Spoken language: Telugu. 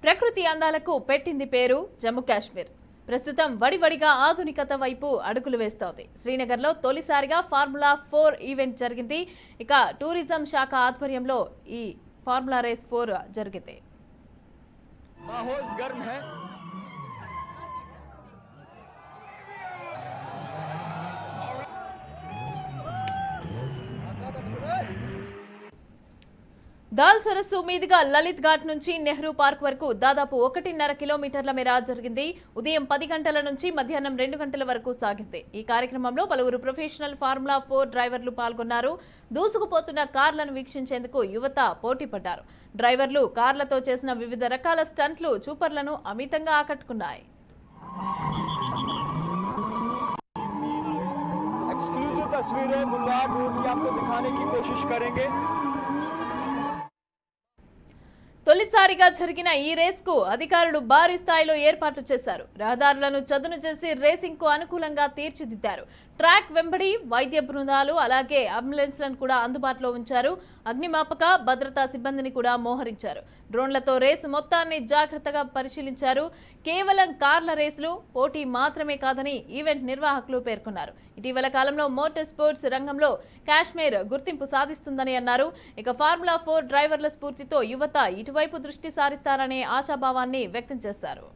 ప్రకృతి అందాలకు పెట్టింది పేరు జమ్మూ కాశ్మీర్. ప్రస్తుతం వడివడిగా ఆధునికత వైపు అడుగులు వేస్తోంది. శ్రీనగర్లో తొలిసారిగా ఫార్ములా 4 ఈవెంట్ జరిగింది. ఇక టూరిజం శాఖ ఆధ్వర్యంలో ఈ ఫార్ములా రేస్ 4 జరిగింది. దాల్ సరస్సు మీదుగా లలిత్ ఘాట్ నుంచి నెహ్రూ పార్క్ వరకు దాదాపు 1.5 కిలోమీటర్ల మేర జరిగింది. ఉదయం 10 గంటల నుంచి మధ్యాహ్నం 2 గంటల వరకు సాగింది. ఈ కార్యక్రమంలో పలువురు ప్రొఫెషనల్ ఫార్ములా 4 డ్రైవర్లు పాల్గొన్నారు. దూసుకుపోతున్న కార్లను వీక్షించేందుకు యువత పోటీ పడ్డారు. డ్రైవర్లు కార్లతో చేసిన వివిధ రకాల స్టంట్లు చూపర్లను అమితంగా ఆకట్టుకున్నాయి. एक्सक्लूसिव तस्वीरें बुलवाड रोड की आपको दिखाने की कोशिश करेंगे। తొలిసారిగా జరిగిన ఈ రేస్ కు అధికారులు భారీ స్థాయిలో ఏర్పాట్లు చేశారు. రహదారులను చదును చేసి రేసింగ్ కు అనుకూలంగా తీర్చిదిద్దారు. ట్రాక్ వెంబడి వైద్య బృందాలు అలాగే అంబులెన్స్లను కూడా అందుబాటులో ఉంచారు. అగ్నిమాపక భద్రతా సిబ్బందిని కూడా మోహరించారు. డ్రోన్లతో రేసు మొత్తాన్ని జాగ్రత్తగా పరిశీలించారు. కేవలం కార్ల రేసులు పోటీ మాత్రమే కాదని ఈవెంట్ నిర్వాహకులు పేర్కొన్నారు. ఇటీవల కాలంలో మోటార్ స్పోర్ట్స్ రంగంలో కాశ్మీర్ గుర్తింపు సాధిస్తుందని అన్నారు. ఇక ఫార్ములా 4 డ్రైవర్ల స్ఫూర్తితో యువత ఇటువైపు దృష్టి సారిస్తారనే ఆశాభావాన్ని వ్యక్తం చేశారు.